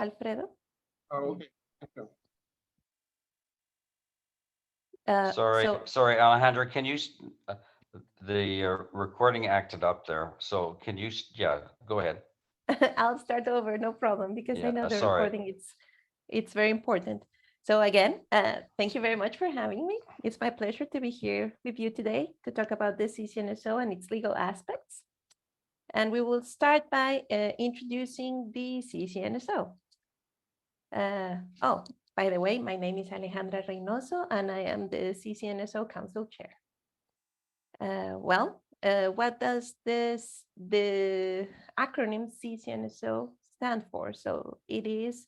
Alfredo. Oh, okay. Sorry, Alejandra, can you, the recording acted up there. So can you, yeah, go ahead. I'll start over, no problem, because I Yeah, know the sorry. recording, it's very important. So again, thank you very much for having me. It's my pleasure to be here with you today to talk about the CCNSO and its legal aspects. And we will start by introducing the CCNSO. Oh, by the way, my name is Alejandra Reynosa, and I am the CCNSO Council Chair. What does the acronym CCNSO stand for? So it is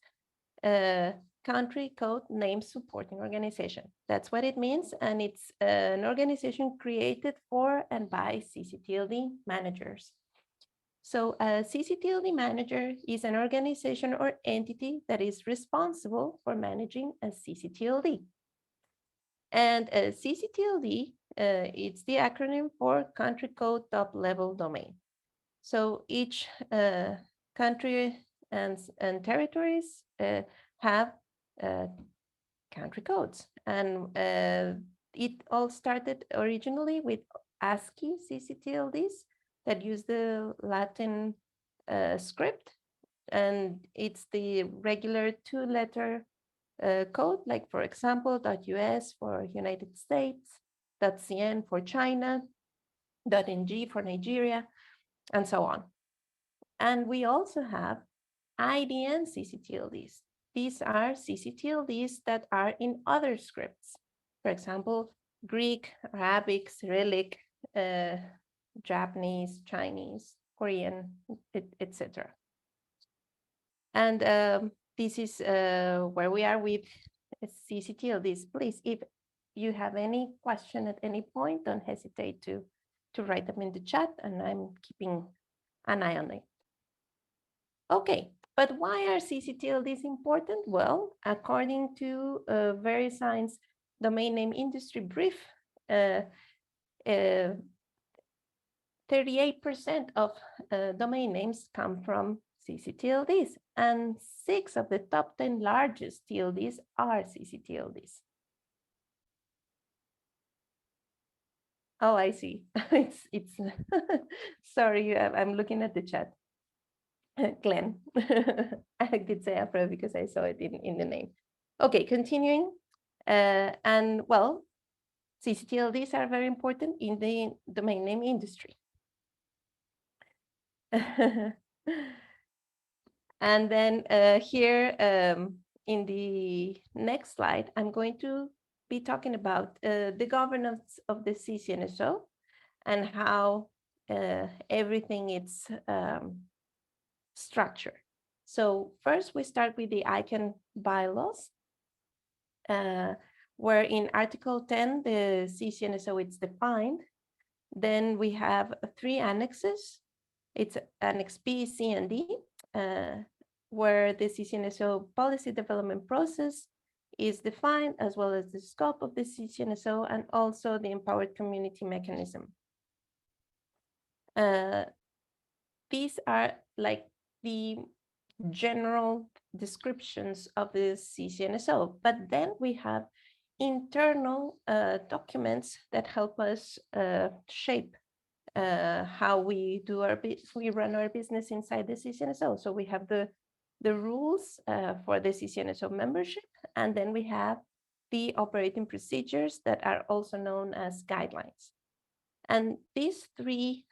a Country Code Name Supporting Organization. That's what it means, and it's an organization created for and by CCTLD managers. So a CCTLD manager is an organization or entity that is responsible for managing a CCTLD. And a CCTLD, it's the acronym for Country Code Top Level Domain. So each country and territories have country codes. And it all started originally with ASCII CCTLDs that use the Latin script. And it's the regular two-letter code, like for example, .US for United States, .cn for China, .ng for Nigeria, and so on. And we also have IDN CCTLDs. These are CCTLDs that are in other scripts. For example, Greek, Arabic, Cyrillic, Japanese, Chinese, Korean, etc. And this is where we are with CCTLDs. Please, if you have any question at any point, don't hesitate to write them in the chat, and I'm keeping an eye on it. Okay, but why are CCTLDs important? Well, according to VeriSign's domain name industry brief, 38% of domain names come from CCTLDs, and 6 of the top 10 largest TLDs are CCTLDs. Oh, I see. it's sorry, I'm looking at the chat. Glenn. I did say Alfredo because I saw it in the name. Okay, continuing. And well, CCTLDs are very important in the domain name industry. And then here in the next slide, I'm going to be talking about the governance of the CCNSO and how everything is structured. So first we start with the ICANN bylaws, where in Article 10, the CCNSO is defined. Then we have 3 annexes. It's Annex B, C, and D, where the CCNSO policy development process is defined, as well as the scope of the CCNSO and also the empowered community mechanism. These are like the general descriptions of the CCNSO, but then we have internal documents that help us shape how we do we run our business inside the CCNSO. So we have the rules for the CCNSO membership, and then we have the operating procedures that are also known as guidelines. And these 3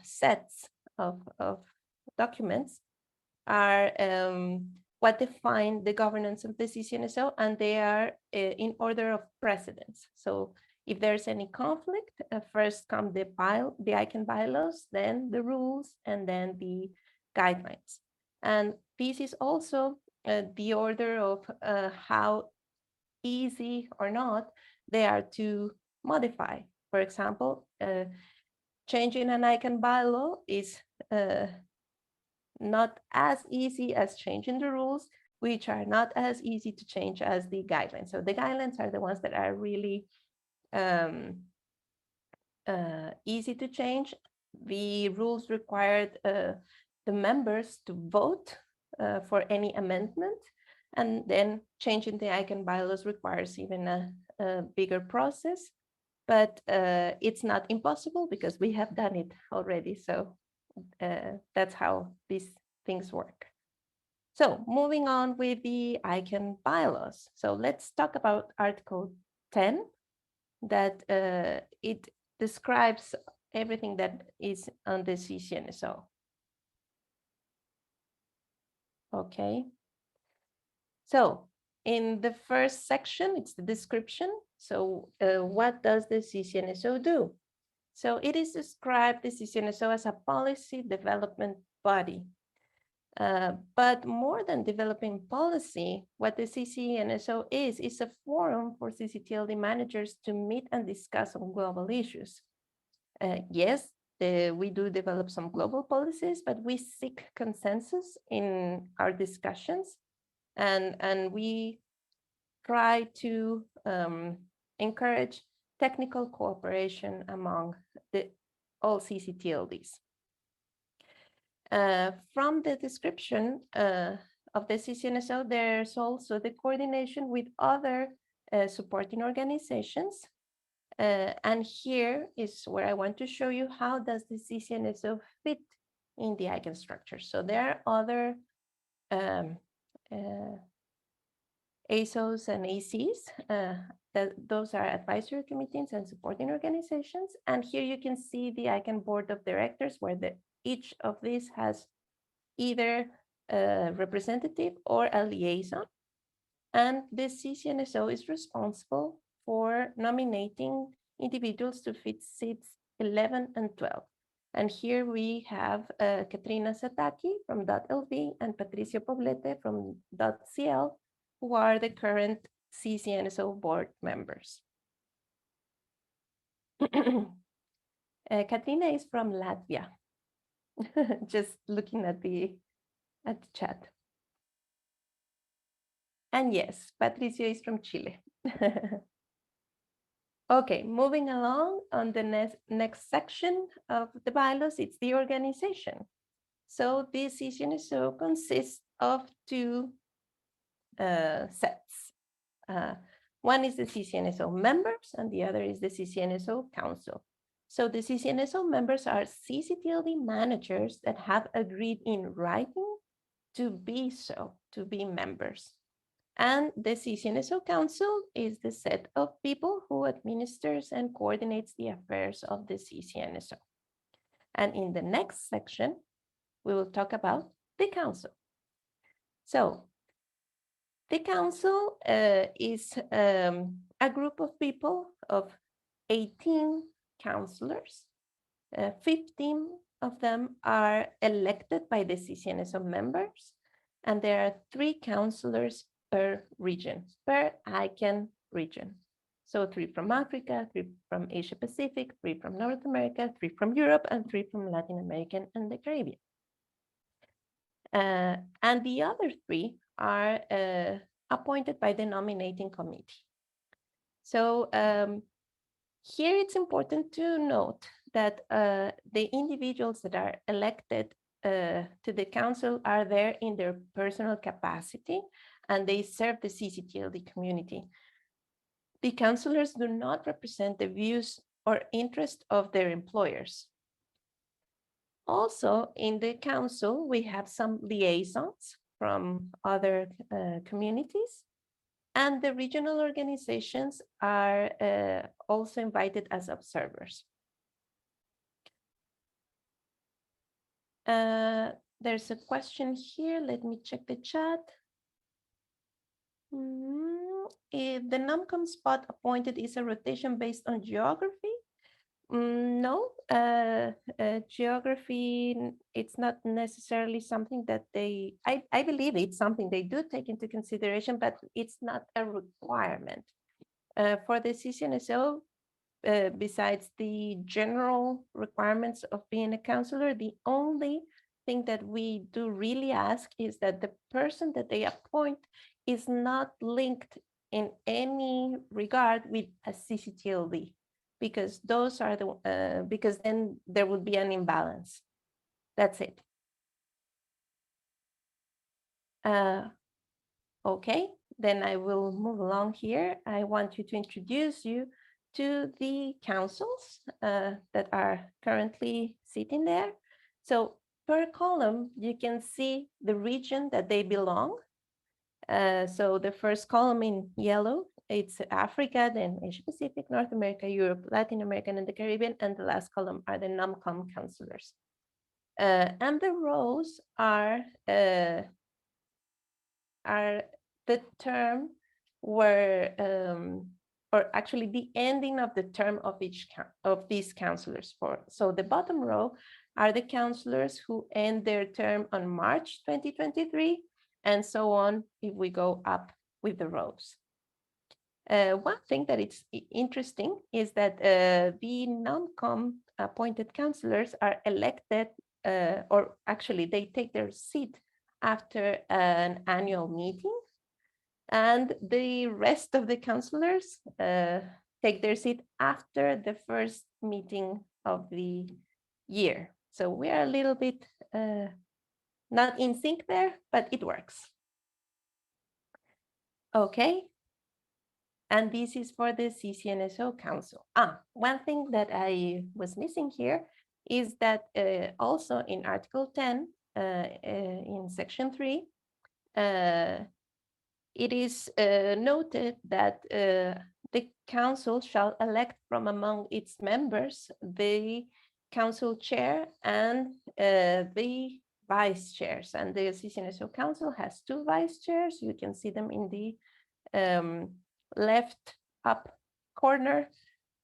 sets of documents are what define the governance of the CCNSO, and they are in order of precedence. So if there's any conflict, first come the ICANN bylaws, then the rules, and then the guidelines. And this is also the order of how easy or not they are to modify. For example, changing an ICANN bylaw is not as easy as changing the rules, which are not as easy to change as the guidelines. So the guidelines are the ones that are really easy to change. The rules required the members to vote for any amendment. And then changing the ICANN bylaws requires even a bigger process, but it's not impossible because we have done it already. So that's how these things work. So moving on with the ICANN bylaws. So let's talk about Article 10, that it describes everything that is on the CCNSO. Okay. So in the first section, it's the description. So what does the CCNSO do? So it is described, the CCNSO, as a policy development body. But more than developing policy, what the CCNSO is a forum for CCTLD managers to meet and discuss on global issues. Yes, we do develop some global policies, but we seek consensus in our discussions, and we try to encourage technical cooperation among all CCTLDs. From the description of the CCNSO, there's also the coordination with other supporting organizations. And here is where I want to show you how does the CCNSO fit in the ICANN structure. So there are other ASOs and ACs. Those are advisory committees and supporting organizations. And here you can see the ICANN board of directors, where each of these has either a representative or a liaison. And the CCNSO is responsible for nominating individuals to fit seats 11 and 12. And here we have Katrina Sataki from .lv and Patricio Poblete from .cl, who are the current CCNSO board members. Katrina is from Latvia, just looking at the chat. And yes, Patricio is from Chile. Okay, moving along on the next section of the bylaws, it's the organization. So the CCNSO consists of two sets. One is the CCNSO members and the other is the CCNSO council. So the CCNSO members are CCTLD managers that have agreed in writing to be so, to be members. And the CCNSO Council is the set of people who administers and coordinates the affairs of the CCNSO. And in the next section, we will talk about the Council. So the Council is a group of people of 18 councillors. 15 of them are elected by the CCNSO members, and there are 3 councillors per region, per ICANN region. So 3 from Africa, 3 from Asia Pacific, 3 from North America, 3 from Europe, and 3 from Latin America and the Caribbean. And the other 3 are appointed by the nominating committee. So here it's important to note that the individuals that are elected to the council are there in their personal capacity, and they serve the CCTLD community. The councillors do not represent the views or interest of their employers. Also, in the council, we have some liaisons from other communities, and the regional organizations are also invited as observers. There's a question here. Let me check the chat. If the NOMCOM spot appointed is a rotation based on geography, no, geography, it's not necessarily something that I believe it's something they do take into consideration, but it's not a requirement. For the CCNSO, besides the general requirements of being a counselor, the only thing that we do really ask is that the person that they appoint is not linked in any regard with a CCTLD, because those are the because then there would be an imbalance. That's it. Okay, then I will move along here. I want you to introduce you to the councils that are currently sitting there. So per column, you can see the region that they belong. So the first column in yellow, it's Africa, then Asia Pacific, North America, Europe, Latin America, and the Caribbean. And the last column are the NOMCOM councilors. And the rows are the term where, or actually the ending of the term of each of these councillors. So the bottom row are the councillors who end their term on March 2023, and so on if we go up with the rows. One thing that it's interesting is that the non-com appointed councillors are elected, or actually they take their seat after an annual meeting, and the rest of the councillors take their seat after the first meeting of the year. So we are a little bit not in sync there, but it works. Okay. And this is for the CCNSO Council. One thing that I was missing here is that also in Article 10, in Section 3, it is noted that the council shall elect from among its members the council chair and the vice chairs. And the CCNSO Council has 2 vice chairs. You can see them in the left up corner.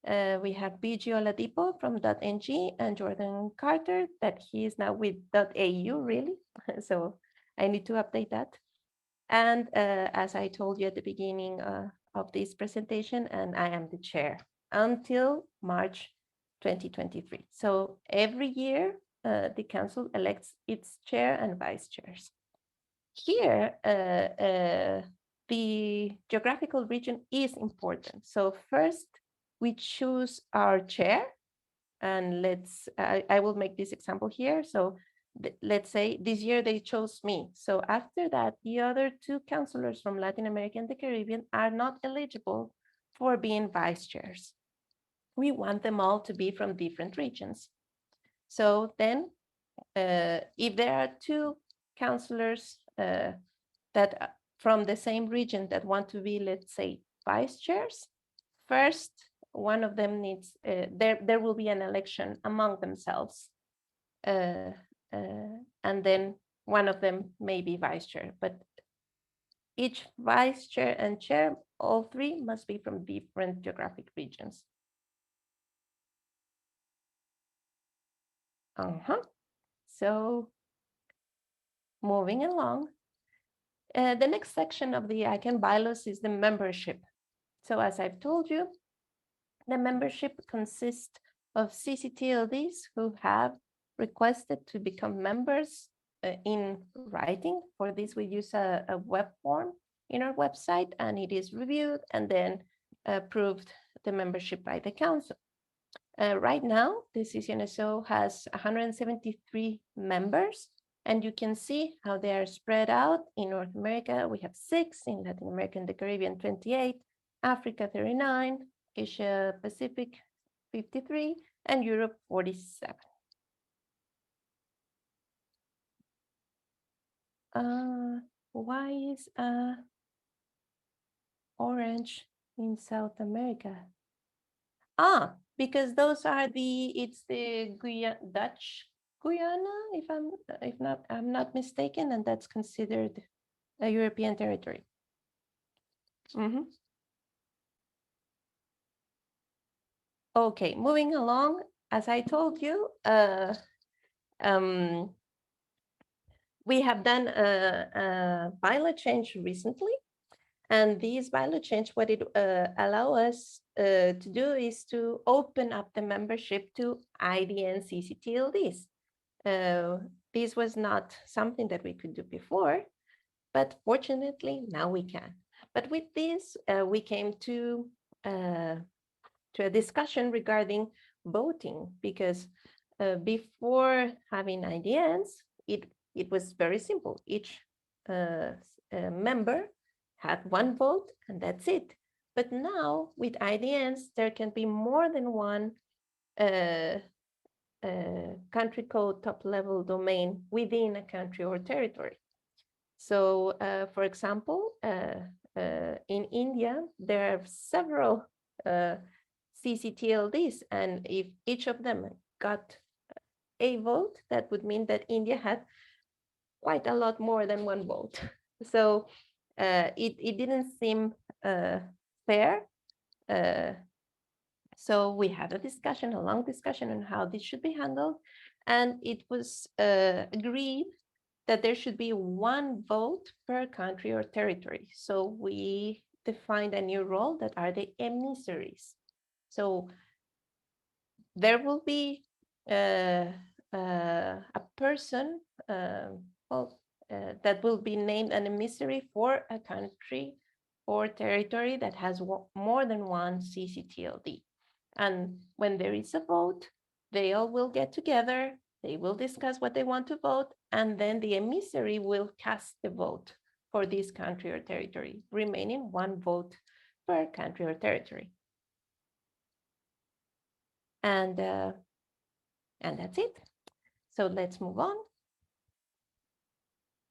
We have BG Oladipo from .ng and Jordan Carter, that he is now with .au, really. So I need to update that. And as I told you at the beginning of this presentation, and I am the chair until March 2023. So every year, the council elects its chair and vice chairs. Here, the geographical region is important. So first, we choose our chair, and I will make this example here. So let's say this year they chose me. So after that, the other 2 councillors from Latin America and the Caribbean are not eligible for being vice chairs. We want them all to be from different regions. So then if there are 2 councillors that from the same region that want to be, let's say, vice chairs, first, one of them needs, there will be an election among themselves. And then one of them may be vice chair, but each vice chair and chair, all 3 must be from different geographic regions. So moving along, the next section of the ICANN bylaws is the membership. So as I've told you, the membership consists of CCTLDs who have requested to become members in writing. For this, we use a web form in our website, and it is reviewed and then approved the membership by the council. Right now, the CCNSO has 173 members, and you can see how they are spread out. In North America, we have 6, in Latin America and the Caribbean, 28, Africa, 39, Asia Pacific, 53, and Europe, 47. Why is orange in South America? Because those are it's the Dutch Guyana, if I'm not mistaken, and that's considered a European territory. Okay, moving along, as I told you, we have done a bylaw change recently, and this bylaw change, what it allow us to do is to open up the membership to IDN CCTLDs. This was not something that we could do before, but fortunately now we can. But with this, we came to a discussion regarding voting, because before having IDNs, it was very simple. Each member had one vote and that's it. But now with IDNs, there can be more than one country code top level domain within a country or territory. So for example, in India, there are several CCTLDs, and if each of them got a vote, that would mean that India had quite a lot more than one vote. So it didn't seem fair. So we had a discussion, a long discussion on how this should be handled. And it was agreed that there should be one vote per country or territory. So we defined a new role that are the emissaries. So there will be a person that will be named an emissary for a country or territory that has more than one CCTLD. And when there is a vote, they all will get together, they will discuss what they want to vote, and then the emissary will cast the vote for this country or territory, remaining one vote per country or territory. And that's it. So let's move on.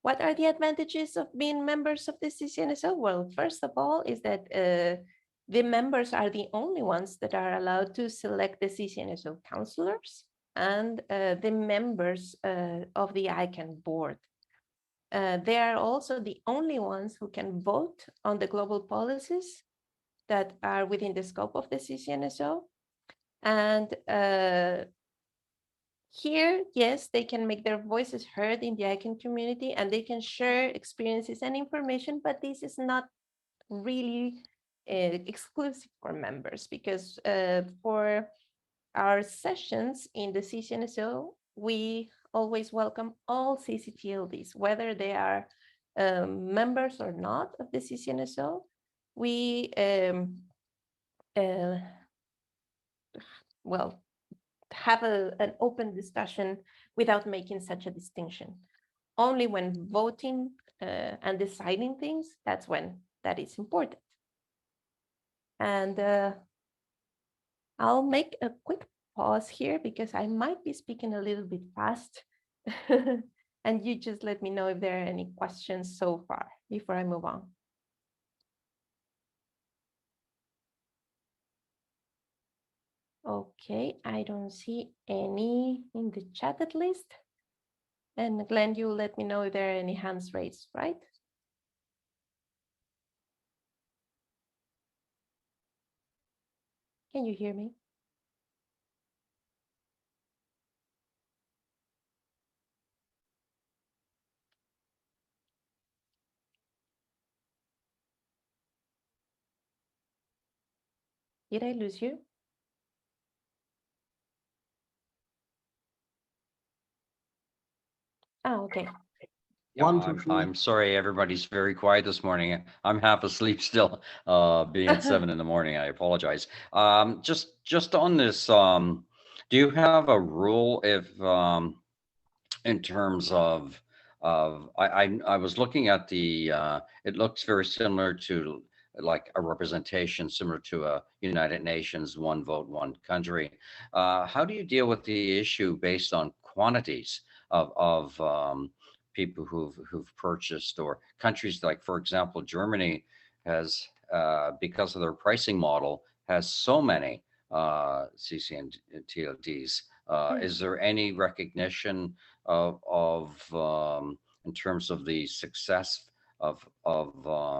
What are the advantages of being members of the CCNSO? Well, first of all, is that the members are the only ones that are allowed to select the CCNSO counselors and the members of the ICANN board. They are also the only ones who can vote on the global policies that are within the scope of the CCNSO. And here, yes, they can make their voices heard in the ICANN community and they can share experiences and information, but this is not really exclusive for members, because for our sessions in the CCNSO, we always welcome all CCTLDs, whether they are members or not of the CCNSO. We, well, have an open discussion without making such a distinction. Only when voting and deciding things, that's when that is important. And I'll make a quick pause here because I might be speaking a little bit fast. And you just let me know if there are any questions so far before I move on. Okay, I don't see any in the chat at least. And Glenn, you let me know if there are any hands raised, right? Can you hear me? Did I lose you? Oh, okay. Yeah, I'm sorry, everybody's very quiet this morning. I'm half asleep still, being 7 in the morning. I apologize. Just on this, do you have a rule if, in terms of, I was looking at the, it looks very similar to like a representation similar to a United Nations, one vote, one country. How do you deal with the issue based on quantities of people who've purchased, or countries like, for example, Germany has, because of their pricing model, has so many CCNTLDs. Is there any recognition of in terms of the success of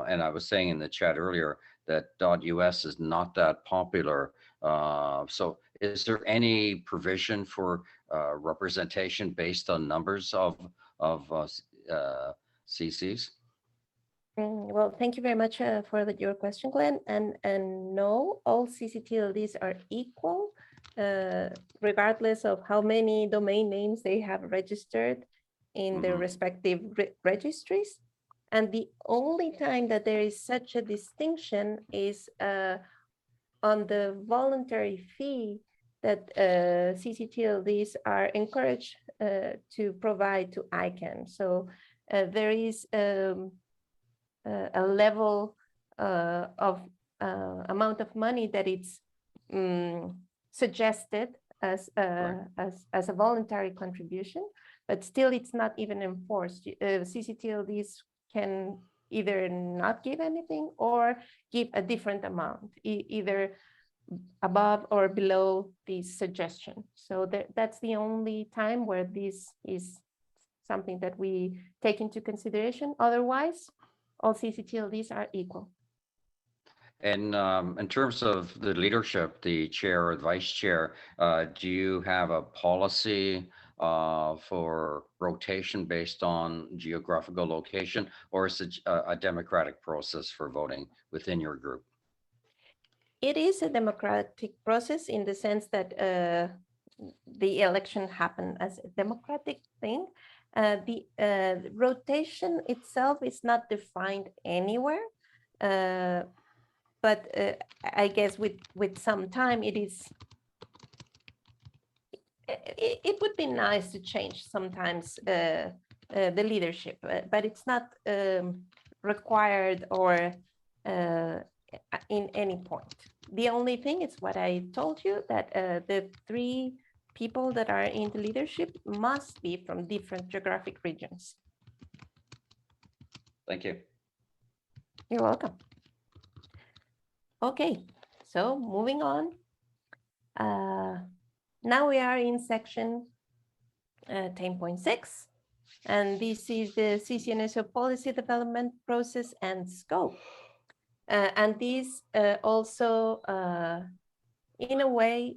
and I was saying in the chat earlier that .us is not that popular. So is there any provision for representation based on numbers of CCs? Well, thank you very much for your question, Glenn. And no, all CCTLDs are equal, regardless of how many domain names they have registered in their respective registries. And the only time that there is such a distinction is on the voluntary fee that CCTLDs are encouraged to provide to ICANN. So there is a level of amount of money that it's suggested as as a voluntary contribution, but still it's not even enforced. CCTLDs can either not give anything or give a different amount, either above or below this suggestion. So that's the only time where this is something that we take into consideration. Otherwise, all CCTLDs are equal. And in terms of the leadership, the chair or the vice chair, do you have a policy for rotation based on geographical location, or is it a democratic process for voting within your group? It is a democratic process in the sense that the election happened as a democratic thing. The rotation itself is not defined anywhere, but I guess with some time it would be nice to change sometimes the leadership, but it's not required or in any point. The only thing is what I told you, that the 3 people that are in the leadership must be from different geographic regions. Thank you. You're welcome. Okay, so moving on. Now we are in section 10.6, and this is the CCNSO policy development process and scope. And this also, in a way,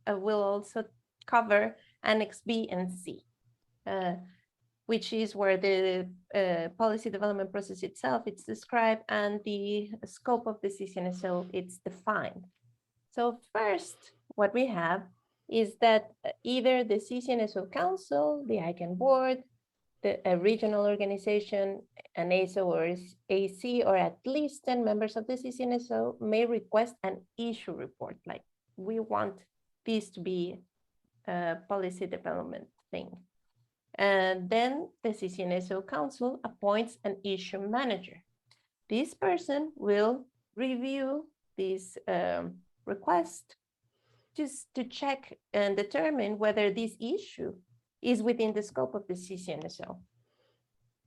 will also cover Annex B and C, which is where the policy development process itself it's described and the scope of the CCNSO it's defined. So first, what we have is that either the CCNSO Council, the ICANN board, a regional organization, an ASO or AC, or at least 10 members of the CCNSO may request an issue report. Like, we want this to be a policy development thing. And then the CCNSO Council appoints an issue manager. This person will review this request just to check and determine whether this issue is within the scope of the CCNSO.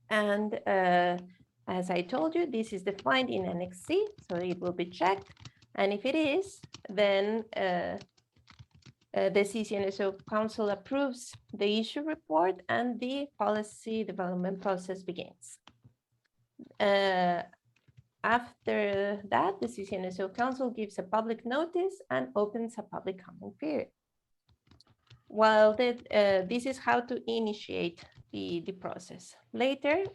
And as I told you, this is defined in Annex C, so it will be checked. And if it is, then the CCNSO Council approves the issue report and the policy development process begins. After that, the CCNSO Council gives a public notice and opens a public comment period. While this is how to initiate the process. Later,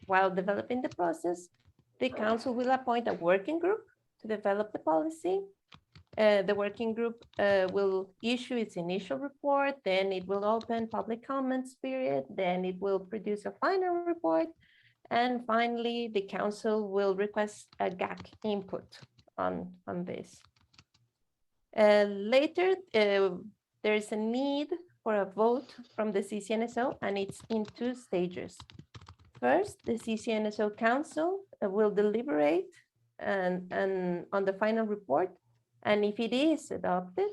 while developing the process, the Council will appoint a working group to develop the policy. The working group will issue its initial report, then it will open public comments period, then it will produce a final report, and finally the Council will request a GAC input on this. Later, there is a need for a vote from the CCNSO, and it's in 2 stages. First, the CCNSO Council will deliberate and on the final report, and if it is adopted,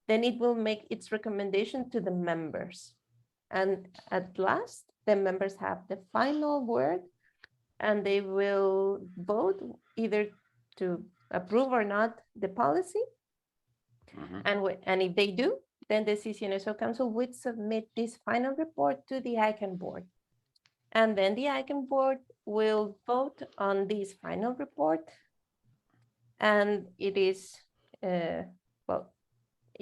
then it will make its recommendation to the members. And at last, the members have the final word, and they will vote either to approve or not the policy. And if they do, then the CCNSO Council would submit this final report to the ICANN board. And then the ICANN board will vote on this final report. And it is, well,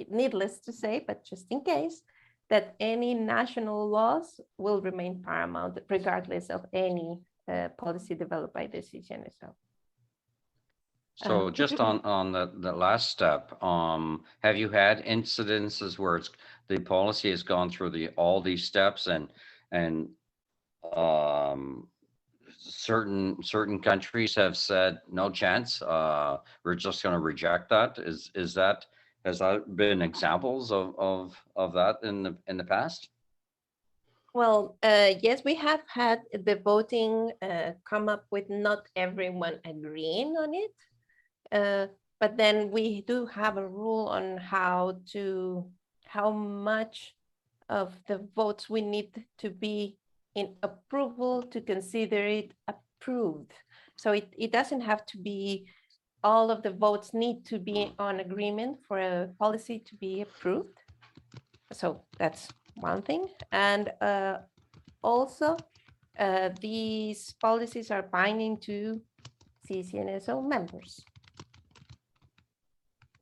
needless to say, but just in case, that any national laws will remain paramount regardless of any policy developed by the CCNSO. So just on the last step, have you had incidences where the policy has gone through all these steps and certain countries have said no chance, we're just going to reject that? Has that been examples of that in the past? Well, yes, we have had the voting come up with not everyone agreeing on it. But then we do have a rule on how much of the votes we need to be in approval to consider it approved. So it doesn't have to be all of the votes need to be on agreement for a policy to be approved. So that's one thing. And also, these policies are binding to CCNSO members.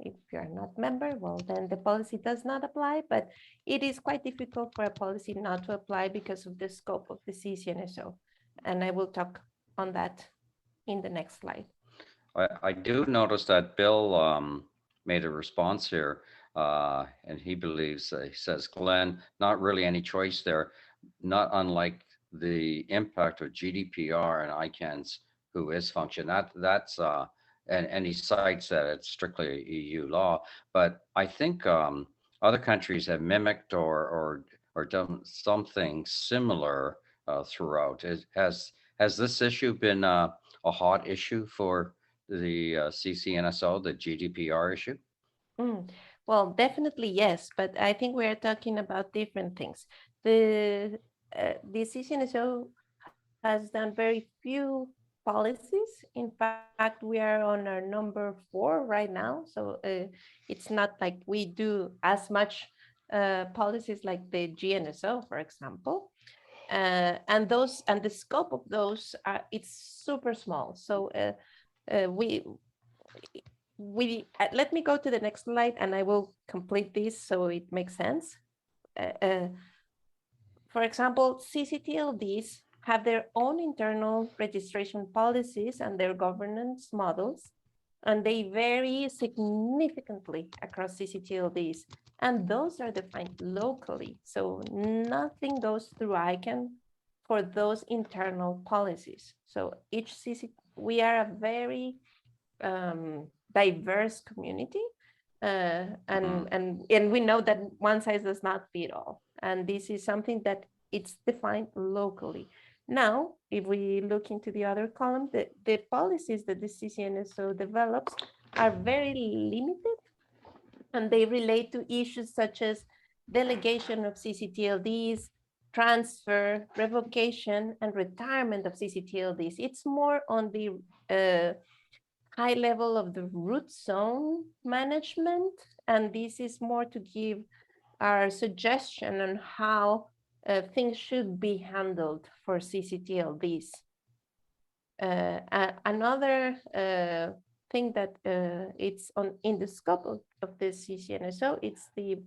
If you're not member, well, then the policy does not apply, but it is quite difficult for a policy not to apply because of the scope of the CCNSO. And I will talk on that in the next slide. I do notice that Bill made a response here, and he believes, he says, Glenn, not really any choice there, not unlike the impact of GDPR and ICANN's who is function. That's and he cites that it's strictly EU law, but I think other countries have mimicked or done something similar throughout. Has this issue been a hot issue for the CCNSO, the GDPR issue? Well, definitely yes, but I think we are talking about different things. The CCNSO has done very few policies. In fact, we are on our number 4 right now. So it's not like we do as much policies like the GNSO, for example. And the scope of those it's super small. So let me go to the next slide and I will complete this so it makes sense. For example, CCTLDs have their own internal registration policies and their governance models, and they vary significantly across CCTLDs. And those are defined locally. So nothing goes through ICANN for those internal policies. So we are a very diverse community. And we know that one size does not fit all. And this is something that it's defined locally. Now, if we look into the other column, the policies that the CCNSO develops are very limited, and they relate to issues such as delegation of CCTLDs, transfer, revocation, and retirement of CCTLDs. It's more on the high level of the root zone management, and this is more to give our suggestion on how things should be handled for CCTLDs. Another thing that it's in the scope of the CCNSO, it's the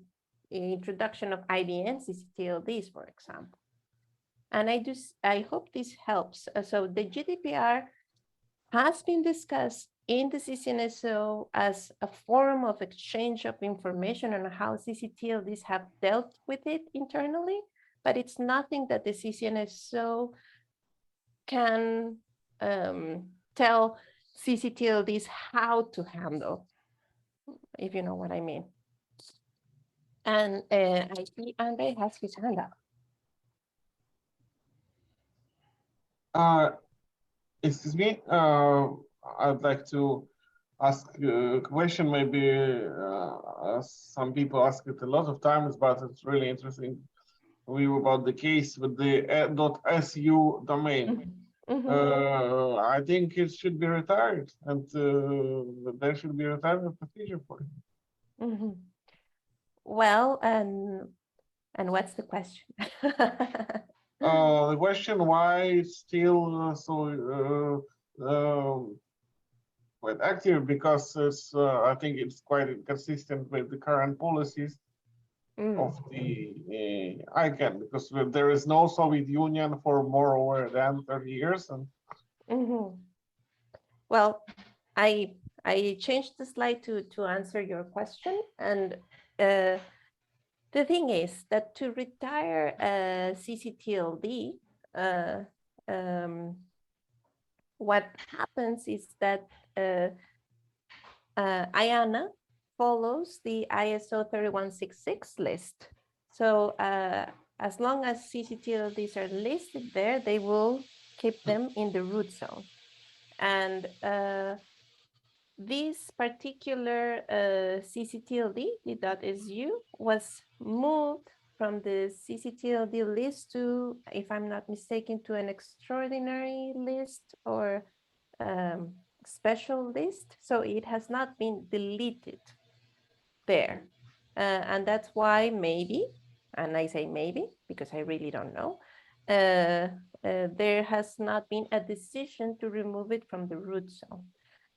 introduction of IDN CCTLDs, for example. And I hope this helps. So the GDPR has been discussed in the CCNSO as a forum of exchange of information on how CCTLDs have dealt with it internally, but it's nothing that the CCNSO can tell CCTLDs how to handle, if you know what I mean. And I see Andre has his hand up. Excuse me, I'd like to ask a question. Maybe some people ask it a lot of times, but it's really interesting view about the case with the .su domain. I think it should be retired, and there should be a retirement procedure for it. Well, and what's the question? The question why it's still quite active, because it's I think it's quite consistent with the current policies of the ICANN, because there is no Soviet Union for more than 30 years. And well, I changed the slide to answer your question, and the thing is that to retire a CCTLD, what happens is that IANA follows the ISO 3166 list. So as long as CCTLDs are listed there, they will keep them in the root zone. And this particular CCTLD, the .su, was moved from the CCTLD list to, if I'm not mistaken, to an extraordinary list or special list. So it has not been deleted there. And that's why maybe, and I say maybe because I really don't know, there has not been a decision to remove it from the root zone.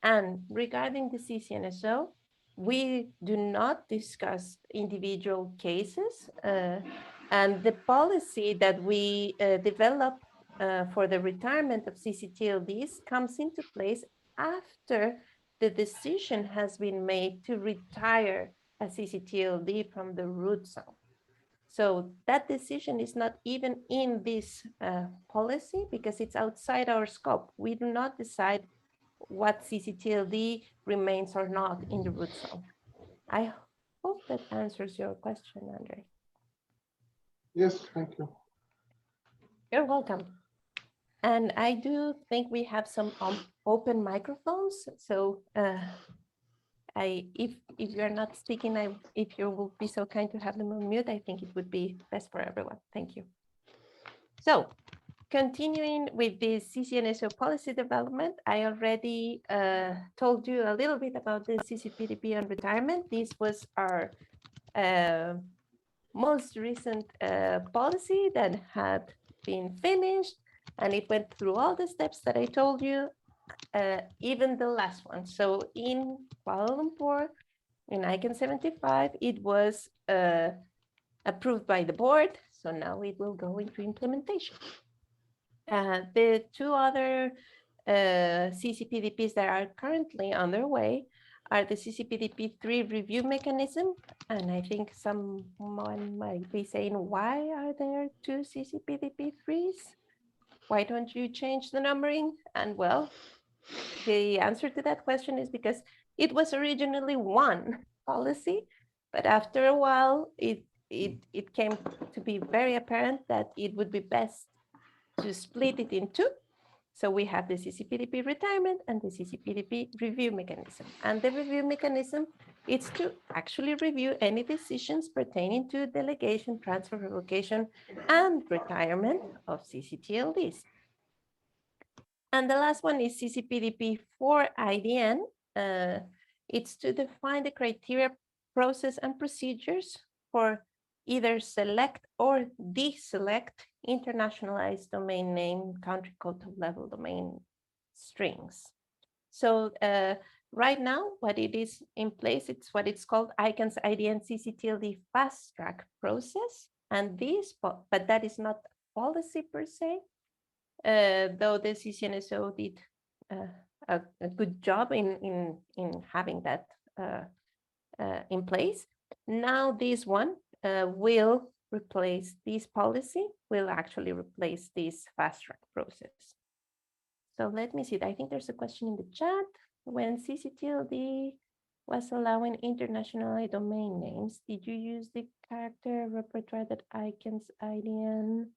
And regarding the CCNSO, we do not discuss individual cases, and the policy that we develop for the retirement of CCTLDs comes into place after the decision has been made to retire a CCTLD from the root zone. So that decision is not even in this policy because it's outside our scope. We do not decide what CCTLD remains or not in the root zone. I hope that answers your question, Andre. Yes, thank you. You're welcome. And I do think we have some open microphones. So if you're not speaking, if you will be so kind to have them on mute, I think it would be best for everyone. Thank you. So continuing with the CCNSO policy development, I already told you a little bit about the CCPDP on retirement. This was our most recent policy that had been finished, and it went through all the steps that I told you, even the last one. So in Kuala Lumpur, in ICANN 75, it was approved by the board. So now it will go into implementation. The two other CCPDPs that are currently underway are the CCPDP3 review mechanism. And I think someone might be saying, why are there two CCPDP3s? Why don't you change the numbering? And well, the answer to that question is because it was originally one policy, but after a while, it came to be very apparent that it would be best to split it in two. So we have the CCPDP retirement and the CCPDP review mechanism. And the review mechanism is to actually review any decisions pertaining to delegation, transfer, revocation, and retirement of CCTLDs. And the last one is CCPDP for IDN. It's to define the criteria, process, and procedures for either select or deselect internationalized domain name, country code top level domain strings. So right now, what it is in place, it's what it's called ICANN's IDN CCTLD fast track process. And this, but that is not policy per se, though the CCNSO did a good job in having that in place. Now this one will replace this policy, will actually replace this fast track process. So let me see, I think there's a question in the chat. When CCTLD was allowing international domain names, did you use the character repertoire that ICANN's IDN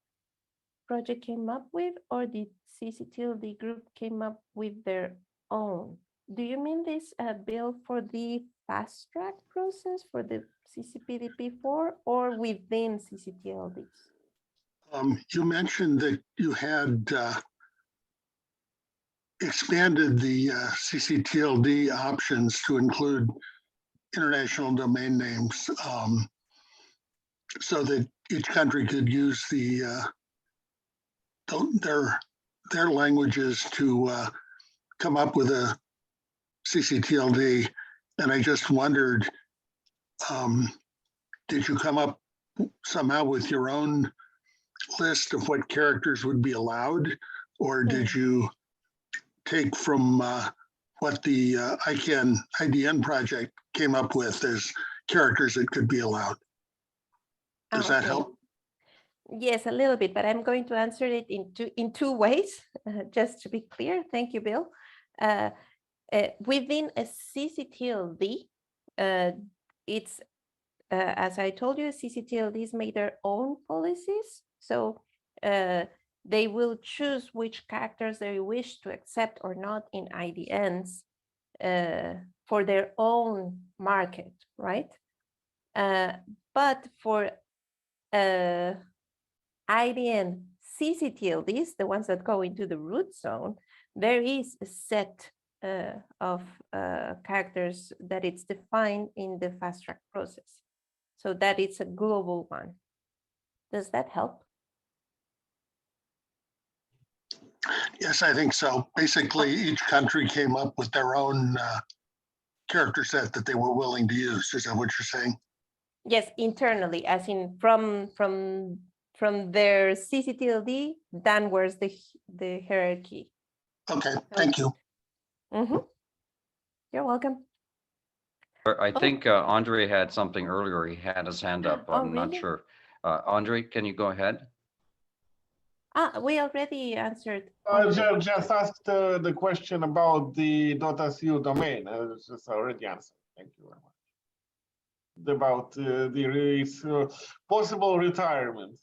project came up with, or did CCTLD group came up with their own? Do you mean this bill for the fast track process for the CCPDP4 or within CCTLDs? You mentioned that you had expanded the CCTLD options to include international domain names so that each country could use their languages to come up with a CCTLD. And I just wondered, did you come up somehow with your own list of what characters would be allowed, or did you take from what the ICANN IDN project came up with as characters that could be allowed? Does that help? Yes, a little bit, but I'm going to answer it in two ways, just to be clear. Thank you, Bill. Within a CCTLD, it's as I told you, CCTLDs made their own policies. So they will choose which characters they wish to accept or not in IDNs for their own market, right? But for IDN CCTLDs, the ones that go into the root zone, there is a set of characters that it's defined in the fast track process. So that it's a global one. Does that help? Yes, I think so. Basically, each country came up with their own character set that they were willing to use. Is that what you're saying? Yes, internally, as in from their CCTLD downwards the hierarchy. Okay, thank you. You're welcome. I think Andre had something earlier. He had his hand up. Oh, I'm not really? sure. Andre, can you go ahead? We already answered. Just asked the question about the .su domain. It's just already answered. Thank you very much. About the possible retirement.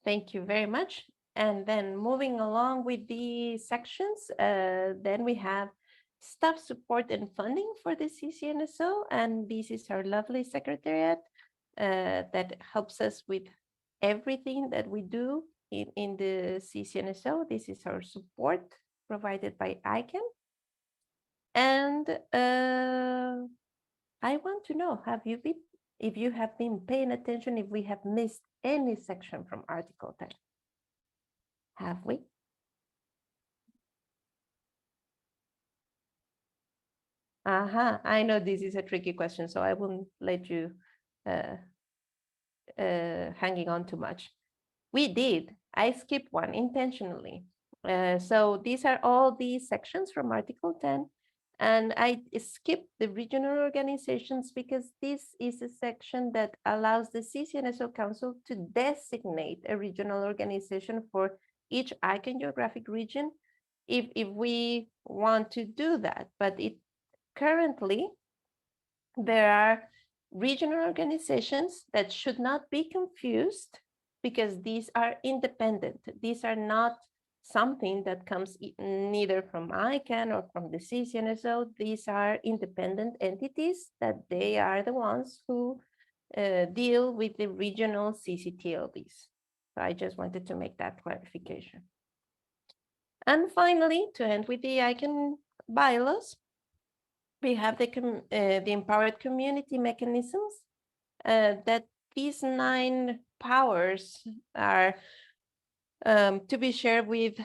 Thank you very much. And then moving along with the sections, then we have staff support and funding for the CCNSO. And this is our lovely secretariat that helps us with everything that we do in the CCNSO. This is our support provided by ICANN. And I want to know, if you have been paying attention, if we have missed any section from Article 10. Have we? I know this is a tricky question, so I won't let you hanging on too much. We did. I skipped one intentionally. So these are all these sections from Article 10. And I skipped the regional organizations because this is a section that allows the CCNSO Council to designate a regional organization for each ICANN geographic region if we want to do that. But currently, there are regional organizations that should not be confused because these are independent. These are not something that comes neither from ICANN or from the CCNSO. These are independent entities that they are the ones who deal with the regional CCTLDs. So I just wanted to make that clarification. And finally, to end with the ICANN bylaws, we have the empowered community mechanisms that these 9 powers are to be shared with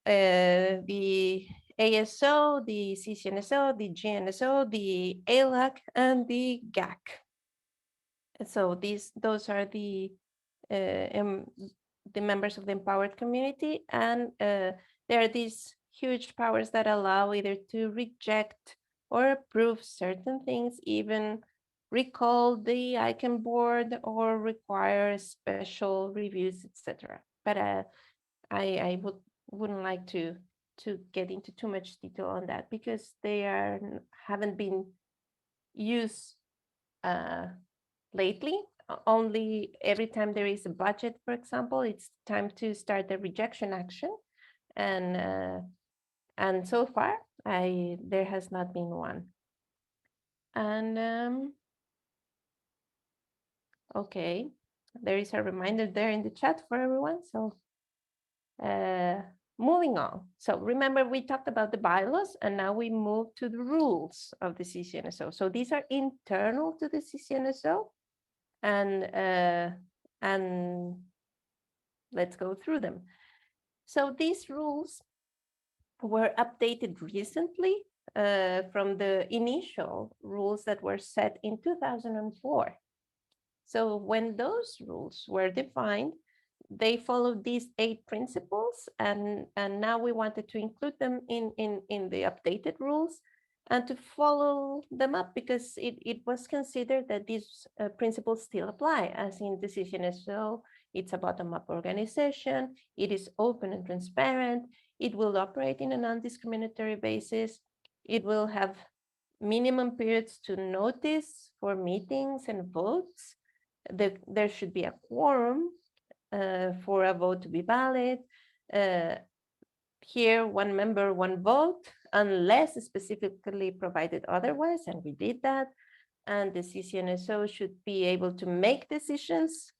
the ASO, the CCNSO, the GNSO, the ALAC, and the GAC. So those are the members of the empowered community, and there are these huge powers that allow either to reject or approve certain things, even recall the ICANN board or require special reviews, etc. But I wouldn't like to get into too much detail on that because they haven't been used lately. Only every time there is a budget, for example, it's time to start the rejection action, and so far there has not been one. And okay, there is a reminder there in the chat for everyone. So moving on. So remember, we talked about the bylaws, and now we move to the rules of the CCNSO. So these are internal to the CCNSO, and let's go through them. So these rules were updated recently from the initial rules that were set in 2004. So when those rules were defined, they followed these 8 principles, and now we wanted to include them in the updated rules and to follow them up because it was considered that these principles still apply, as in the CCNSO, it's a bottom-up organization, it is open and transparent, it will operate in a non-discriminatory basis, it will have minimum periods to notice for meetings and votes. There should be a quorum for a vote to be valid. Here, one member, one vote, unless specifically provided otherwise, and we did that. And the CCNSO should be able to make decisions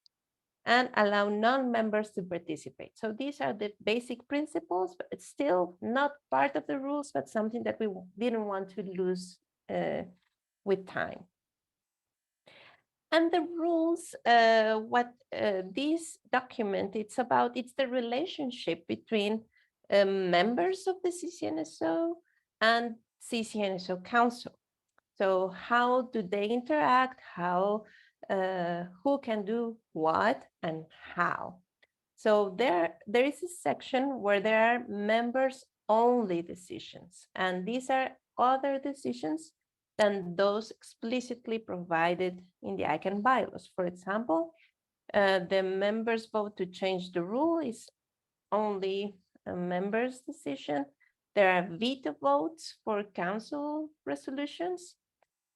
and allow non-members to participate. So these are the basic principles, but it's still not part of the rules, but something that we didn't want to lose with time. And the rules, what this document, it's about, it's the relationship between members of the CCNSO and CCNSO Council. So how do they interact? How, who can do what and how? So there is a section where there are members only decisions, and these are other decisions than those explicitly provided in the ICANN bylaws. For example, the members vote to change the rule is only a member's decision. There are veto votes for council resolutions,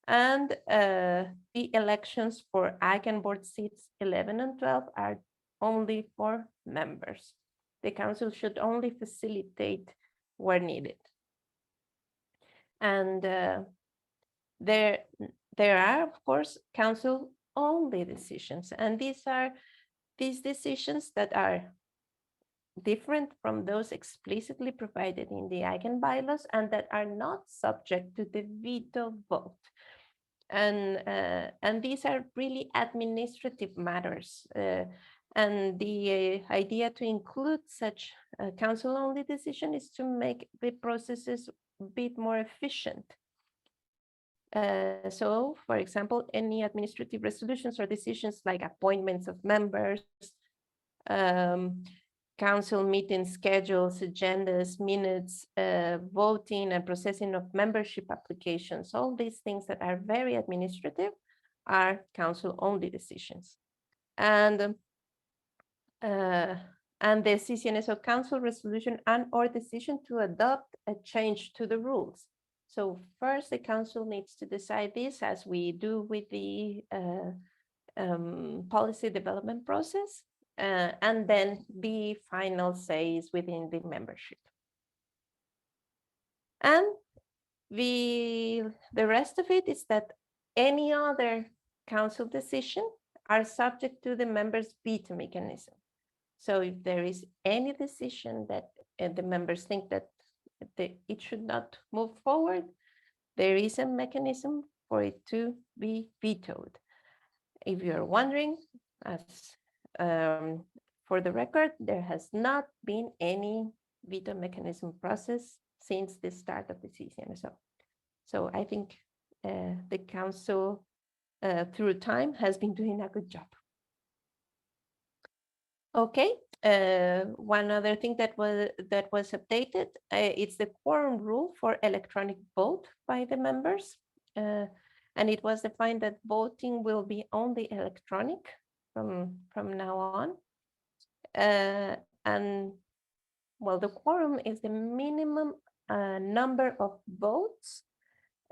and the elections for ICANN board seats 11 and 12 are only for members. The council should only facilitate where needed. And there are, of course, council only decisions, and these are decisions that are different from those explicitly provided in the ICANN bylaws and that are not subject to the veto vote. And these are really administrative matters. And the idea to include such a council-only decision is to make the processes a bit more efficient. So, for example, any administrative resolutions or decisions like appointments of members, council meeting schedules, agendas, minutes, voting and processing of membership applications, all these things that are very administrative are council-only decisions. And the CCNSO Council resolution and or decision to adopt a change to the rules. So first, the council needs to decide this, as we do with the policy development process, and then the final say is within the membership. And the rest of it is that any other council decision are subject to the members' veto mechanism. So if there is any decision that the members think that it should not move forward, there is a mechanism for it to be vetoed. If you're wondering, as for the record, there has not been any veto mechanism process since the start of the CCNSO. So I think the council through time has been doing a good job. Okay, one other thing that was updated, it's the quorum rule for electronic vote by the members. And it was defined that voting will be only electronic from now on. And well, the quorum is the minimum number of votes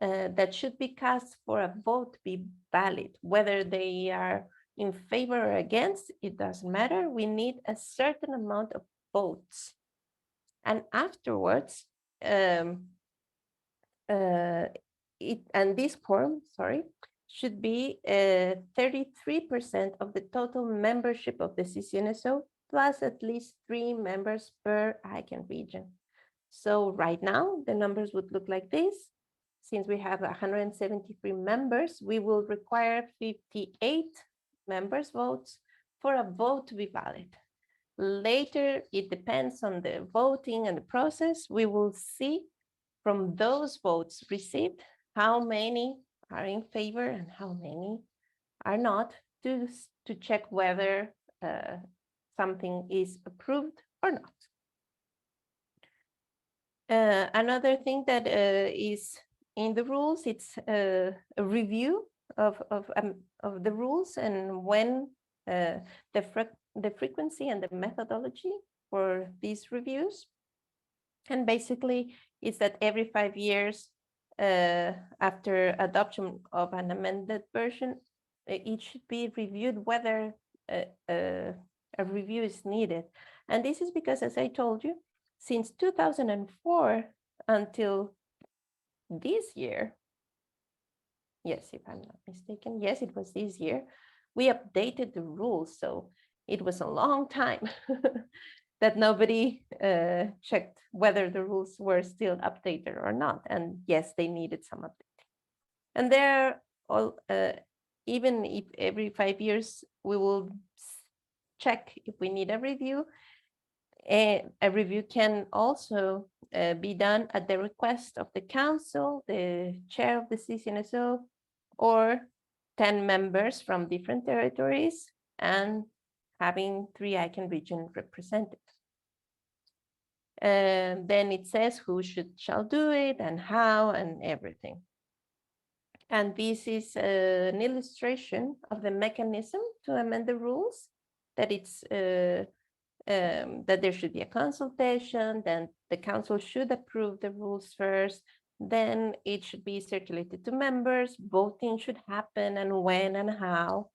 that should be cast for a vote to be valid, whether they are in favor or against, it doesn't matter. We need a certain amount of votes. And afterwards, and this quorum, should be 33% of the total membership of the CCNSO, plus at least 3 members per ICANN region. So right now, the numbers would look like this. Since we have 173 members, we will require 58 members' votes for a vote to be valid. Later, it depends on the voting and the process. We will see from those votes received how many are in favor and how many are not, to check whether something is approved or not. Another thing that is in the rules, it's a review of the rules and when the frequency and the methodology for these reviews. And basically, it's that every 5 years, after adoption of an amended version, it should be reviewed whether a review is needed. And this is because, as I told you, since 2004 until this year, yes, if I'm not mistaken, yes, it was this year, we updated the rules. So it was a long time that nobody checked whether the rules were still updated or not. And yes, they needed some updating. And they're all, even if every 5 years we will check if we need a review. A review can also be done at the request of the council, the chair of the CCNSO, or 10 members from different territories, and having 3 ICANN region represented. And then it says who shall do it and how and everything. And this is an illustration of the mechanism to amend the rules, that it's that there should be a consultation, then the council should approve the rules first, then it should be circulated to members, voting should happen, and when and how.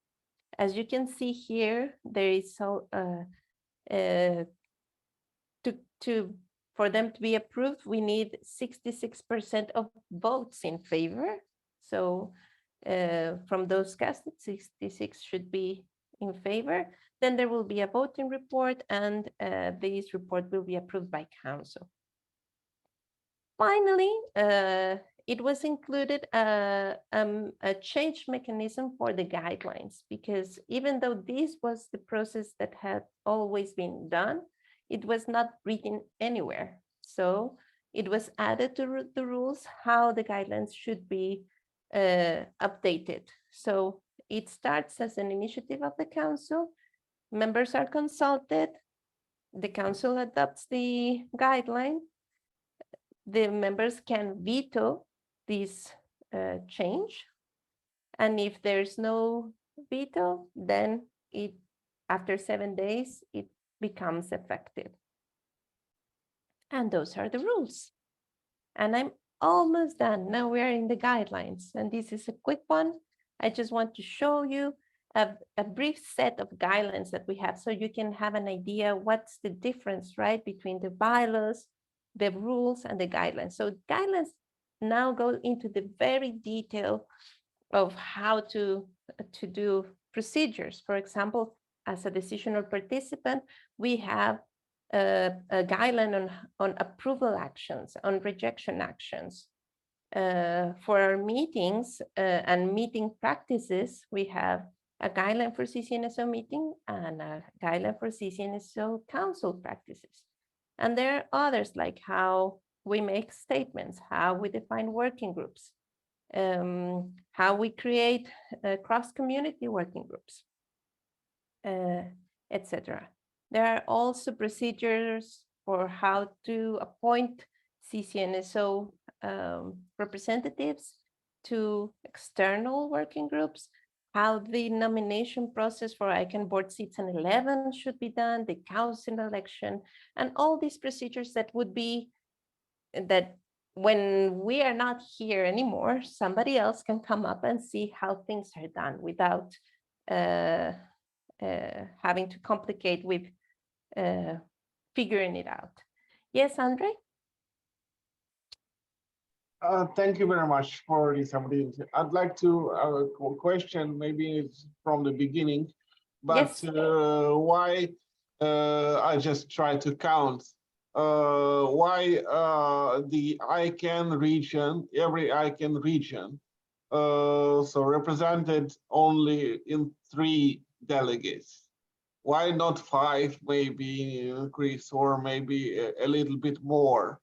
As you can see here, there is so for them to be approved, we need 66% of votes in favor. So from those casted, 66 should be in favor. Then there will be a voting report, and this report will be approved by council. Finally, it was included a change mechanism for the guidelines, because even though this was the process that had always been done, it was not written anywhere. So it was added to the rules how the guidelines should be updated. So it starts as an initiative of the council. Members are consulted. The council adopts the guideline. The members can veto this change. And if there's no veto, then after 7 days, it becomes effective. And those are the rules. And I'm almost done. Now we are in the guidelines. And this is a quick one. I just want to show you a brief set of guidelines that we have, so you can have an idea what's the difference, right, between the bylaws, the rules, and the guidelines. So guidelines now go into the very detail of how to do procedures. For example, as a decisional participant, we have a guideline on approval actions, on rejection actions. For our meetings and meeting practices, we have a guideline for CCNSO meeting and a guideline for CCNSO council practices. And there are others, like how we make statements, how we define working groups, how we create cross-community working groups, etc. There are also procedures for how to appoint CCNSO representatives to external working groups, how the nomination process for ICANN board seats and 11 should be done, the council election, and all these procedures that would be that when we are not here anymore, somebody else can come up and see how things are done without having to complicate with figuring it out. Yes, Andre? Thank you very much for this update. I'd like to question, maybe it's from the beginning, but Yes. why I just try to count why the ICANN region, every ICANN region, so represented only in 3 delegates. Why not 5, maybe increase, or maybe a little bit more?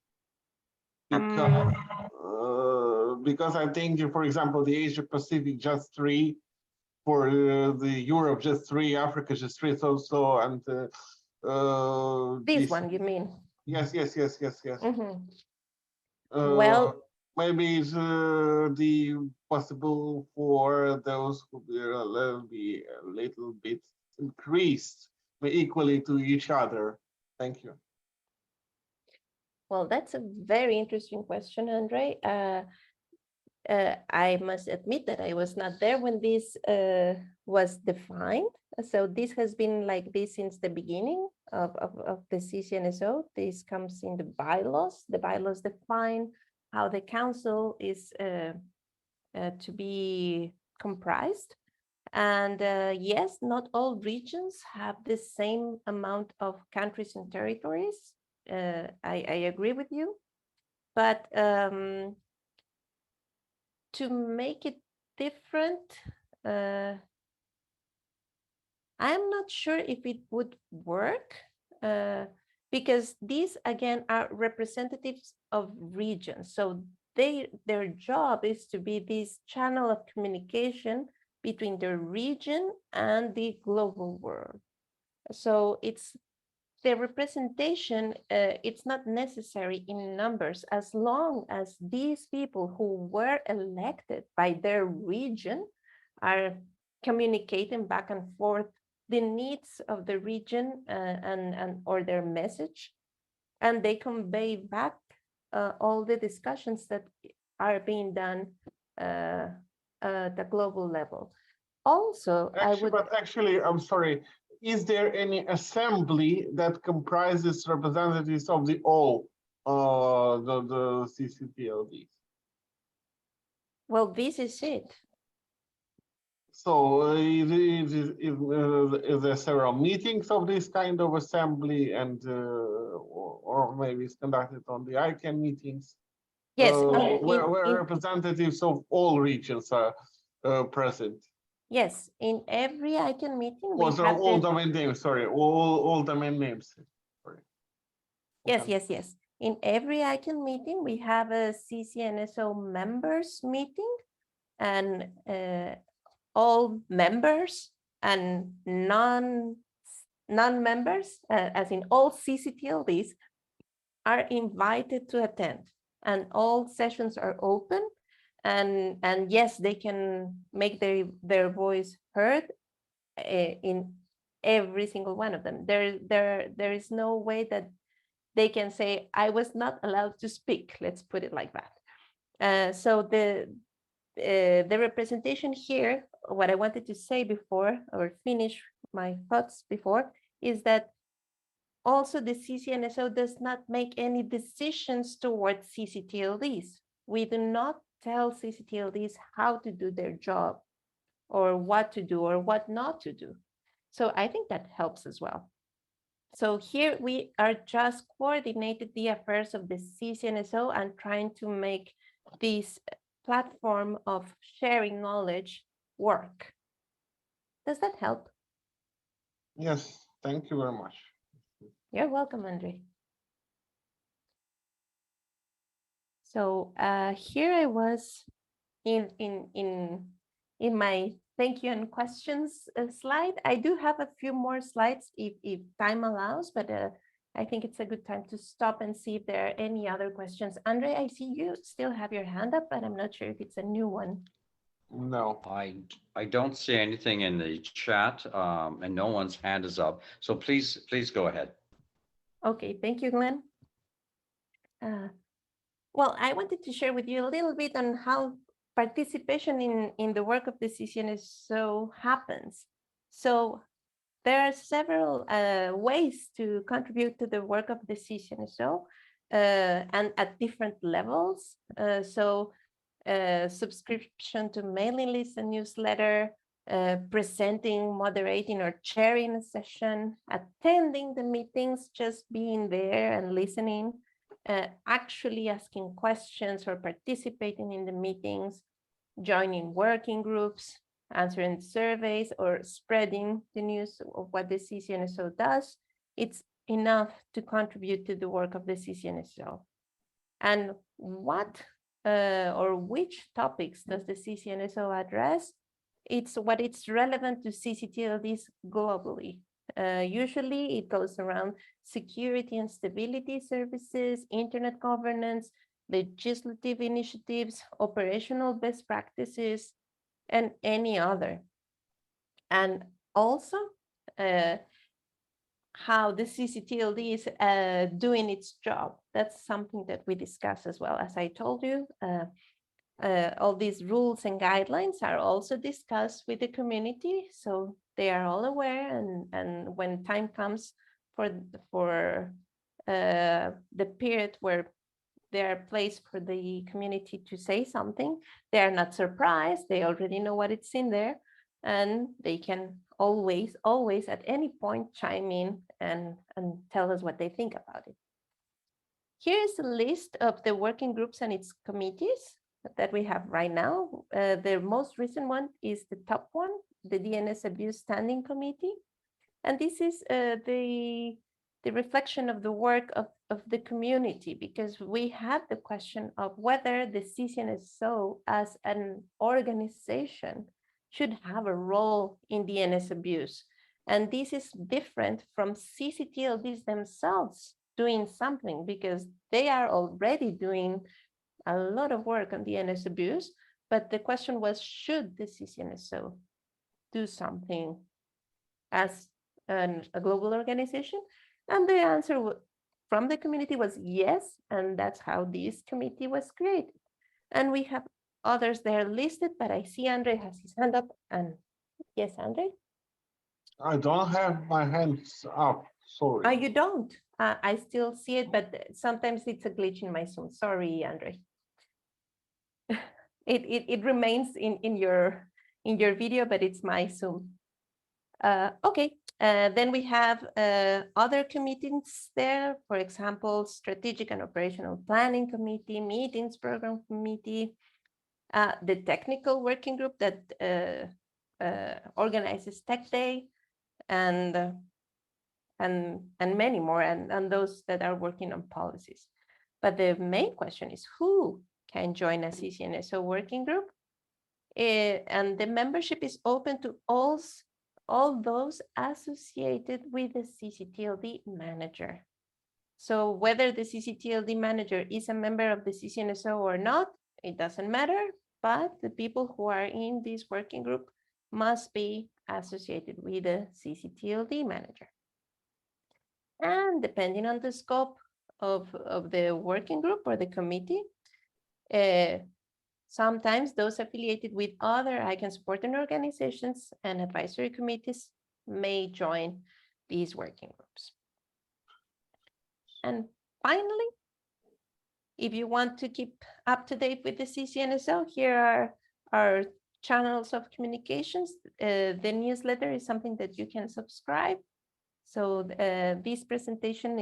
Because I think, for example, the Asia Pacific just 3, for the Europe just 3, Africa just 3, so and This one, you mean? Yes. Mm-hmm. Well, maybe it's the possible for those who will be a little bit increased, but equally to each other. Thank you. Well, that's a very interesting question, Andre. I must admit that I was not there when this was defined. So this has been like this since the beginning of the CCNSO. This comes in the bylaws. The bylaws define how the council is to be comprised. And yes, not all regions have the same amount of countries and territories. I agree with you. But to make it different, I'm not sure if it would work because these again are representatives of regions. So their job is to be this channel of communication between the region and the global world. So it's the representation, it's not necessary in numbers as long as these people who were elected by their region are communicating back and forth the needs of the region and or their message, and they convey back all the discussions that are being done at the global level. Also, actually, I'm sorry. Is there any assembly that comprises representatives of the all the CCTLDs? Well, this is it. So is there several meetings of this kind of assembly, and or maybe it's conducted on the ICANN meetings? Yes, where representatives of all regions are present. Yes, in every ICANN meeting, we Also, have all the, domain names, sorry, all domain names. Sorry. yes, yes, yes. In every ICANN meeting, we have a CCNSO members meeting, and all members and non-members, as in all CCTLDs, are invited to attend, and all sessions are open. And yes, they can make their voice heard in every single one of them. There is no way that they can say, I was not allowed to speak, let's put it like that. So the representation here, what I wanted to say before, or finish my thoughts before, is that also the CCNSO does not make any decisions towards CCTLDs. We do not tell CCTLDs how to do their job, or what to do or what not to do. So I think that helps as well. So here we are just coordinated the affairs of the CCNSO and trying to make this platform of sharing knowledge work. Does that help? Yes, thank you very much. You're welcome, Andre. So here I was in my thank you and questions slide. I do have a few more slides if time allows, but I think it's a good time to stop and see if there are any other questions. Andre, I see you still have your hand up, but I'm not sure if it's a new one. No. I don't see anything in the chat, and no one's hand is up. So please go ahead. Okay, thank you, Glenn. Well, I wanted to share with you a little bit on how participation in the work of the CCNSO happens. So there are several ways to contribute to the work of the CCNSO and at different levels. Subscription to mailing list and newsletter, presenting, moderating, or chairing a session, attending the meetings, just being there and listening, actually asking questions or participating in the meetings, joining working groups, answering surveys, or spreading the news of what the CCNSO does. It's enough to contribute to the work of the CCNSO. And what or which topics does the CCNSO address? It's what it's relevant to CCTLDs globally. Usually it goes around security and stability services, internet governance, legislative initiatives, operational best practices, and any other. And also how the CCTLD is doing its job. That's something that we discuss as well. As I told you, all these rules and guidelines are also discussed with the community, so they are all aware. And when time comes for the period where they are placed for the community to say something, they are not surprised. They already know what it's in there, and they can always at any point chime in and tell us what they think about it. Here is a list of the working groups and its committees that we have right now. The most recent one is the top one, the DNS Abuse Standing Committee. And this is the reflection of the work of the community, because we had the question of whether the CCNSO as an organization should have a role in DNS abuse. And this is different from CCTLDs themselves doing something, because they are already doing a lot of work on DNS abuse. But the question was, should the CCNSO do something as a global organization? And the answer from the community was yes, and that's how this committee was created. And we have others there listed, but I see Andre has his hand up. And yes, Andre? I don't have my hands up, sorry. Oh, you don't? I still see it, but sometimes it's a glitch in my Zoom. Sorry, Andre. It remains in your video, but it's my Zoom. Okay, then we have other committees there, for example, Strategic and Operational Planning Committee, Meetings Program Committee, the Technical Working Group that organizes Tech Day, and many more, and those that are working on policies. But the main question is, who can join a CCNSO working group? And the membership is open to all those associated with the CCTLD manager. So whether the CCTLD manager is a member of the CCNSO or not, it doesn't matter, but the people who are in this working group must be associated with the CCTLD manager. And depending on the scope of the working group or the committee, sometimes those affiliated with other ICANN supporting organizations and advisory committees may join these working groups. And finally, if you want to keep up to date with the CCNSO, here are our channels of communications. The newsletter is something that you can subscribe. So this presentation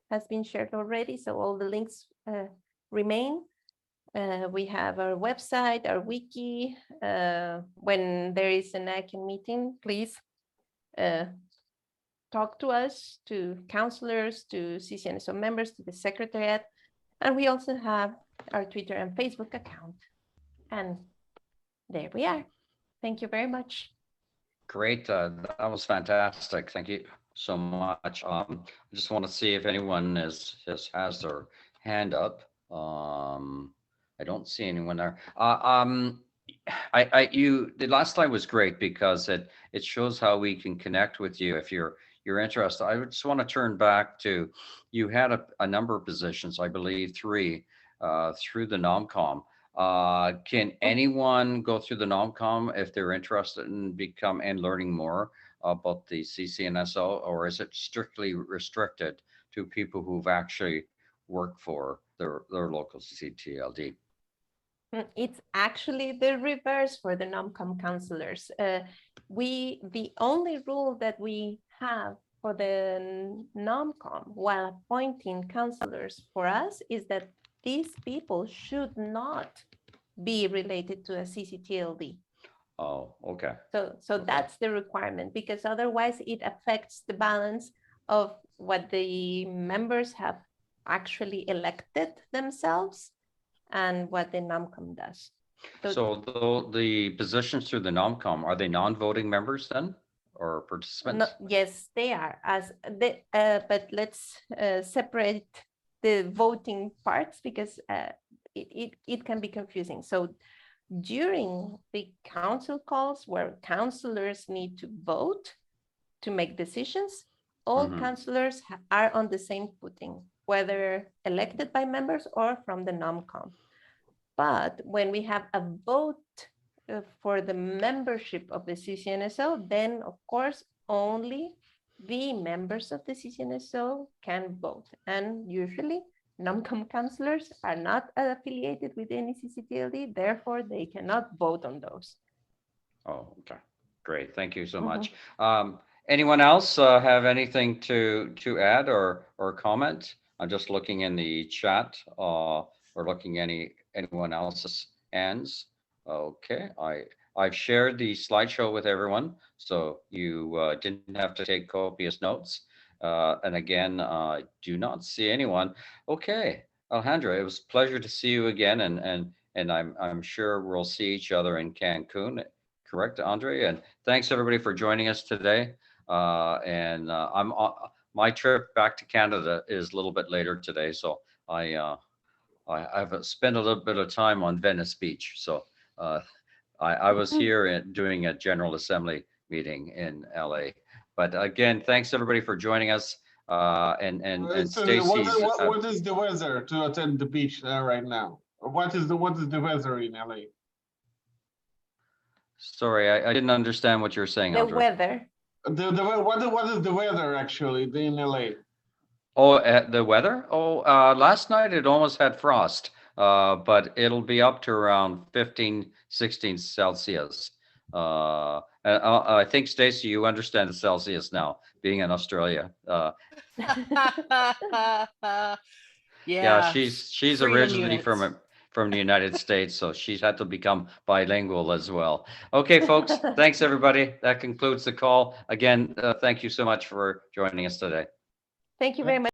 has been shared already, so all the links remain. We have our website, our wiki. When there is an ICANN meeting, please talk to us, to counselors, to CCNSO members, to the secretariat. And we also have our Twitter and Facebook account. And there we are. Thank you very much. Great. That was fantastic. Thank you so much. I just want to see if anyone has their hand up. I don't see anyone there. The last slide was great because it shows how we can connect with you if you're interested. I just want to turn back to, you had a number of positions, I believe 3, through the NOMCOM. Can anyone go through the NOMCOM if they're interested in learning more about the CCNSO, or is it strictly restricted to people who've actually worked for their local CCTLD? It's actually the reverse for the NOMCOM counselors. The only rule that we have for the NOMCOM while appointing counselors for us is that these people should not be related to a CCTLD. Oh, okay. So okay. That's the requirement, because otherwise it affects the balance of what the members have actually elected themselves and what the NOMCOM does. So the positions through the NOMCOM, are they non-voting members then, or participants? No, yes, they are. But let's separate the voting parts, because it can be confusing. So during the council calls where counselors need to vote to make decisions, all counselors are on the same footing, whether elected by members or from the NOMCOM. But when we have a vote for the membership of the CCNSO, then of course only the members of the CCNSO can vote. And usually non-com councillors are not affiliated with any CCTLD, therefore they cannot vote on those. Oh, okay. Great. Thank you so much. Anyone else have anything to add or comment? I'm just looking in the chat or looking anyone else's hands. Okay, I've shared the slideshow with everyone, so you didn't have to take copious notes. And again, I do not see anyone. Okay, Alejandra, it was a pleasure to see you again, and I'm sure we'll see each other in Cancun. Correct, Andre? And thanks everybody for joining us today. My trip back to Canada is a little bit later today, so I've spent a little bit of time on Venice Beach. So I was here doing a General Assembly meeting in LA. But again, thanks everybody for joining us. And So Stacey's. what is the weather to attend the beach right now? What is the weather in LA? Sorry, I didn't understand what you were saying, The Andrew. weather. What is the weather actually in LA? Oh, the weather? Oh, last night it almost had frost, but it'll be up to around 15, 16 Celsius. And I think, Stacey, you understand the Celsius now, being in Australia. Yeah, she's originally from the United States, so she's had to become bilingual as well. Okay, folks, thanks everybody. That concludes the call. Again, thank you so much for joining us today. Thank you very much.